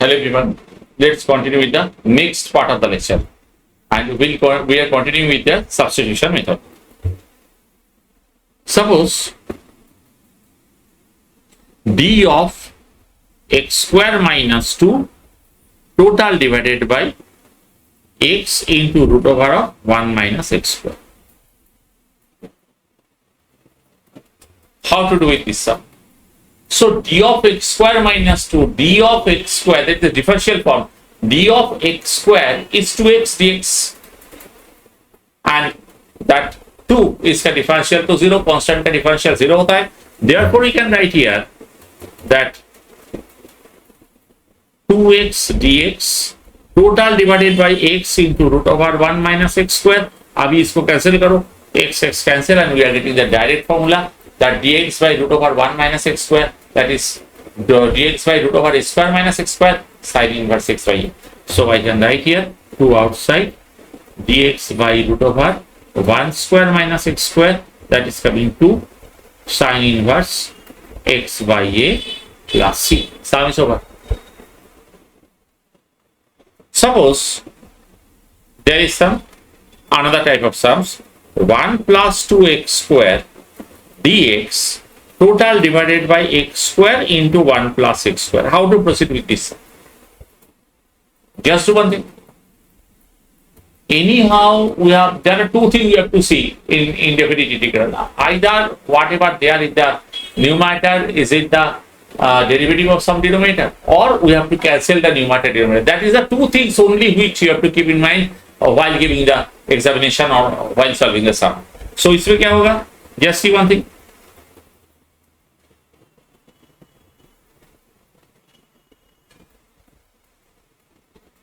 Hello everyone. Let's continue with the next part of the lecture, and we are continuing with the substitution method. Suppose d of x square minus 2 total divided by x into root over of 1 minus x square. How to do it this sum? So d of x square minus 2, d of x square, that is the differential form, d of x square is 2x dx, and that 2 is का differential to 0, constant का differential 0 होता है. Therefore we can write here that 2x dx total divided by x into root over 1 minus x square. अभी इसको cancel करो, x cancel, and we are getting the direct formula that dx by root over 1 minus x square, that is dx by root over x square minus x square sin inverse x by a. So I can write here 2 outside dx by root over 1 square minus x square, that is coming to sin inverse x by a plus c. Sum is over. Suppose there is some another type of sums, 1 plus 2x square dx total divided by x square into 1 plus x square. How to proceed with this? Just do one thing. Anyhow, there are two things we have to see in indefinite integral. Either whatever there in the numerator, is it the derivative of some denominator, or we have to cancel the numerator denominator. That is the two things only which you have to keep in mind while giving the examination or while solving the sum. So इसमें क्या होगा? Just see one thing.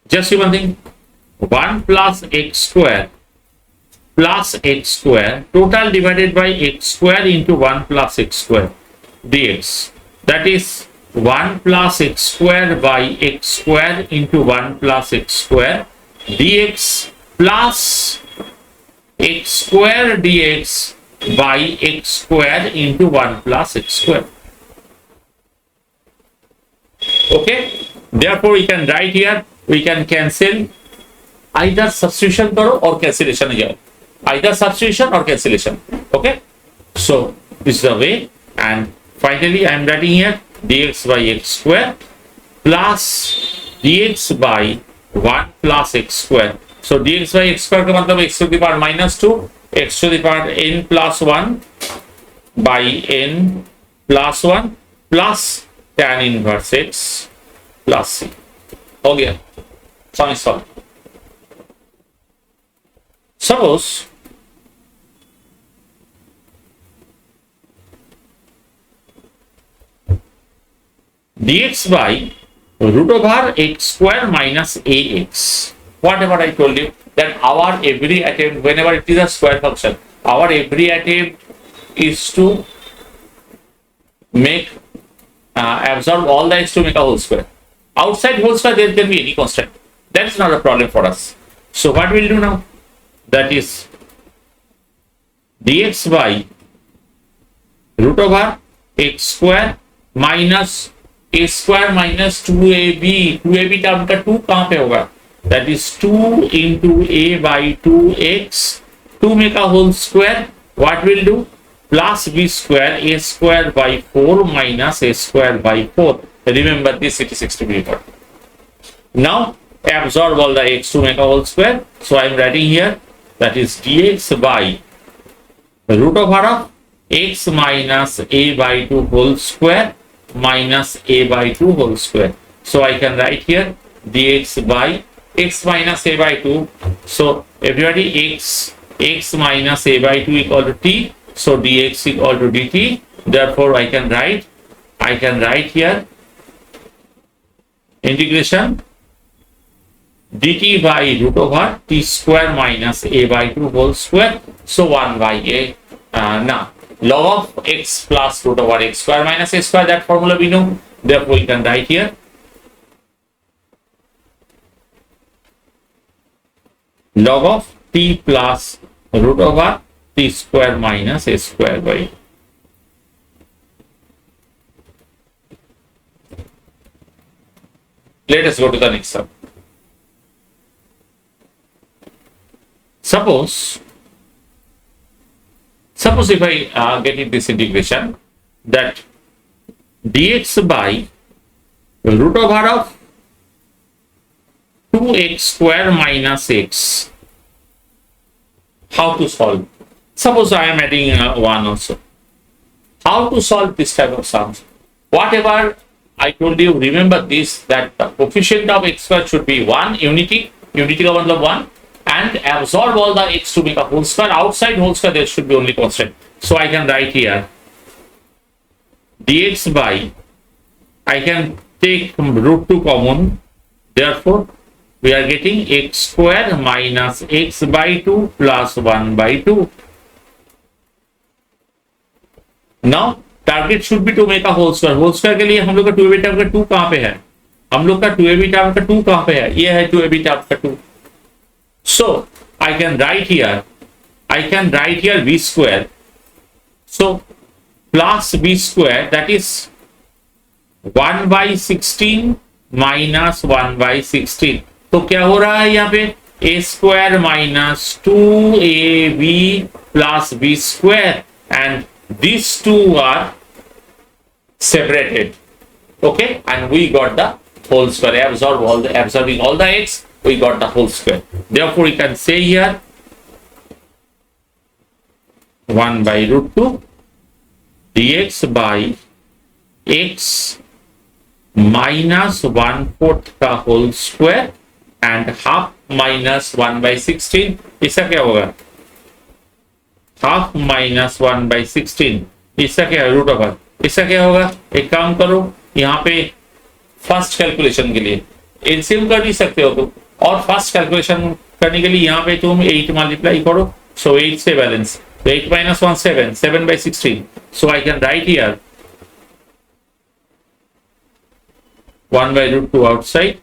Just see one thing. 1 plus x square total divided by x square into 1 plus x square dx. That is 1 plus x square by x square into 1 plus x square dx plus x square dx by x square into 1 plus x square. Okay. Therefore, we can write here, we can cancel either substitution karo or cancellation here. Either substitution or cancellation. Okay. So this is the way, and finally I am writing here dx by x square plus dx by 1 plus x square. So dx by x square का मतलब x to the power minus 2, x to the power n plus 1 by n plus 1 plus tan inverse x plus c. हो गया. Sum is solved. Suppose dx by root over x square minus ax. Whatever I told you, that our every attempt, whenever it is a square function, our every attempt is to make absorb all the x to make a whole square. Outside whole square there can be any constant. That is not a problem for us. So what we'll do now? That is dx by root over x square minus a square minus 2ab. 2ab term का 2 कहां पे होगा? That is 2 into a by 2x. 2 make a whole square. What will do? Plus b square, a square by 4 minus a square by 4. Remember this, it is extremely important. Now absorb all the x to make a whole square. So I am writing here that is dx by root over of x minus a by 2 whole square minus a by 2 whole square. So I can write here dx by x minus a by 2. So everybody x minus a by 2 equal to t. So dx equal to dt. Therefore I can write here integration dt by root over t square minus a by 2 whole square. So 1 by a. Now log of x plus root over x square minus a square, that formula we know. Therefore we can write here log of t plus root over t square minus a square by Let us go to the next sum. Suppose if I get in this integration, that dx by root over of 2x square minus x. How to solve? Suppose I am adding 1 also. How to solve this type of sums? Whatever I told you, remember this, that the coefficient of x square should be 1, unity का मतलब 1, and absorb all the x to make a whole square. Outside whole square there should be only constant. So I can write here dx by, I can take root 2 common, therefore we are getting x square minus x by 2 plus 1 by 2. Now target should be to make a whole square. Whole square के लिए हम लोग का 2ab term का 2 कहां पे है? हम लोग का 2ab टर्म का 2 कहां पे है? ये है 2ab टर्म का 2. So I can write here b square. So plus b square, that is 1 by 16 minus 1 by 16. तो क्या हो रहा है यहाँ पे? a square minus 2ab plus b square, and these two are separated. Okay, and we got the whole square. Absorbing all the x, we got the whole square. Therefore we can say here 1 by root 2 dx by x minus 1/4 का whole square and half minus 1 by 16. इसका क्या होगा? Half minus 1 by 16. इसका क्या है? Root over. इसका क्या होगा? एक काम करो, यहाँ पे फर्स्ट कैलकुलेशन के लिए एलसीएम कर भी सकते हो तुम, और फर्स्ट कैलकुलेशन करने के लिए यहाँ पे तुम 8 मल्टीप्लाई करो. सो 8 से बैलेंस, तो 8 minus 1 7, 7 by 16. So I can write here 1 by root 2 outside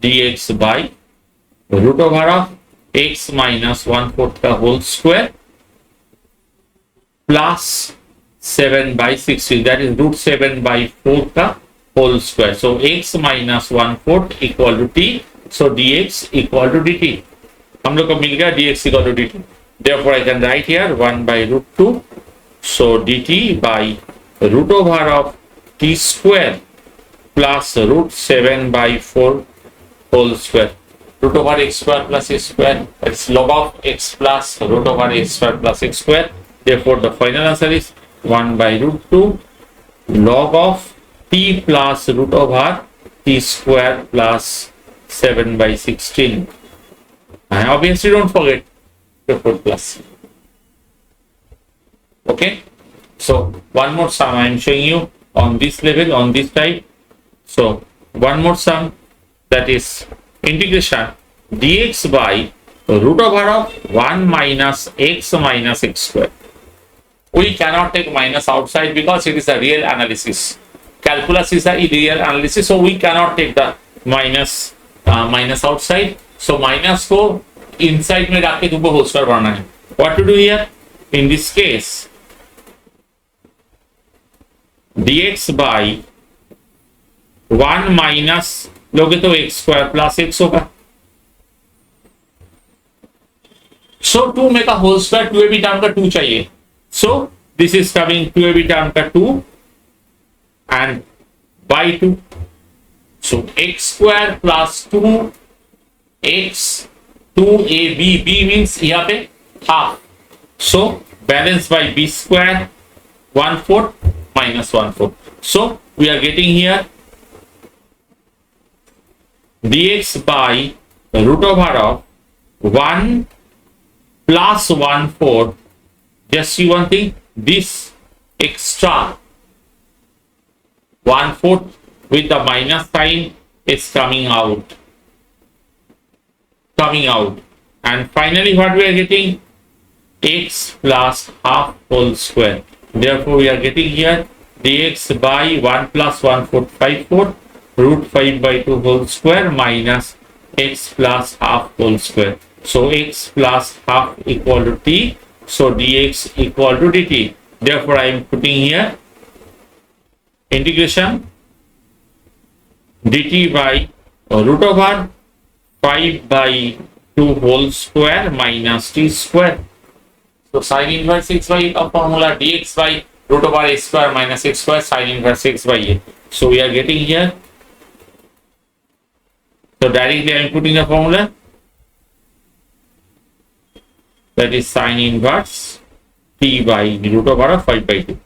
dx by root over of x minus 1/4 का whole square plus 7 by 16, that is root 7 by 4 का whole square. So x minus 1/4 equal to t. So dx equal to dt. हम लोग को मिल गया dx equal to dt. Therefore I can write here 1 by root 2. So dt by root over of t square plus root 7 by 4 whole square. Root over x square plus x square. It's log of x plus root over x square plus x square. Therefore the final answer is 1 by root 2 log of t plus root over t square plus 7 by 16. And obviously don't forget to put plus. Okay, so one more sum I am showing you on this level, on this type. So one more sum, that is integration dx by root over of 1 minus x square. We cannot take minus outside because it is a real analysis. Calculus is a real analysis, so we cannot take the minus outside. So minus को inside में रख के तुमको whole square बनाना है. What to do here? In this case, dx by 1 minus लोगे तो x square plus x होगा. So to make a whole square 2ab term का 2 चाहिए. So this is coming 2ab term का 2 and by 2. So x square plus 2x 2ab, b means यहाँ पे half. So balance by b square 1/4 minus 1/4. So we are getting here dx by root over of 1 plus 1/4. Just see one thing, this extra 1/4 with the minus sign is coming out, and finally what we are getting? X plus half whole square. Therefore we are getting here dx by 1 plus 1/4 5/4 root 5 by 2 whole square minus x plus half whole square. So x plus half equal to t. So dx equal to dt. Therefore I am putting here integration dt by root over 5/2 whole square minus t square. So sin inverse x by a formula dx by root over a square minus x square sin inverse x by a. So we are getting here. So directly I am putting the formula. That is sin inverse t by root over 5/2.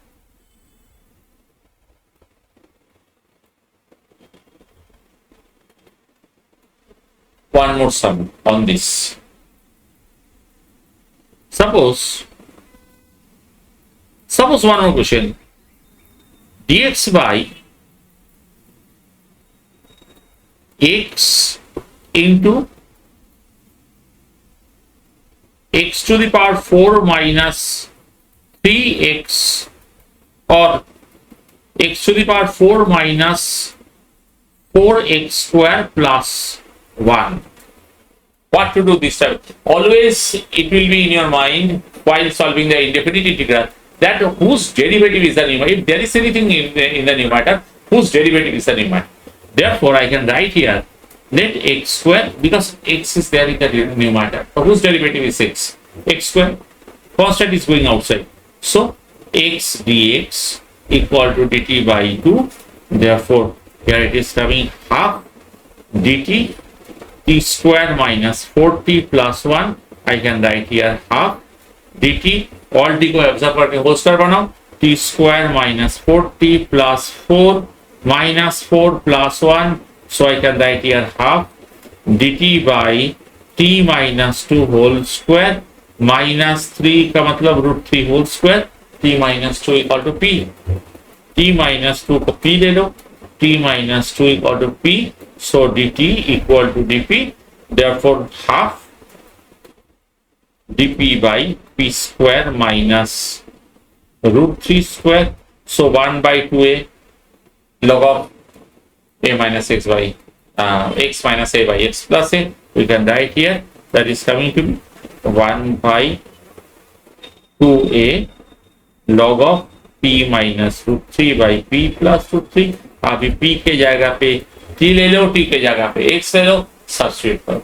One more sum on this. Suppose one more question. Dx by x into x to the power 4 minus 3x or x to the power 4 minus 4x square plus 1. What to do this time? Always it will be in your mind while solving the indefinite integral that whose derivative is the numerator. If there is anything in the numerator, whose derivative is the numerator. Therefore, I can write here let x square, because x is there in the numerator. So whose derivative is x? X square. Constant is going outside. So x dx equal to dt by 2. Therefore, here it is coming half dt t square minus 4t plus 1. I can write here half dt. All t को observe करके whole square बनाओ. t square minus 4t plus 4 minus 4 plus 1. So I can write here half dt by t minus 2 whole square minus 3 का मतलब root 3 whole square. t minus 2 equal to p. t minus 2 को p ले लो. t minus 2 equal to p. So dt equal to dp. Therefore half dp by p square minus root 3 square. So 1 by 2a log of a minus x by x minus a by x plus a. We can write here that is coming to be 1 by 2a log of p minus root 3 by p plus root 3. अभी p के जगह पे t ले लो, t के जगह पे x ले लो, substitute करो.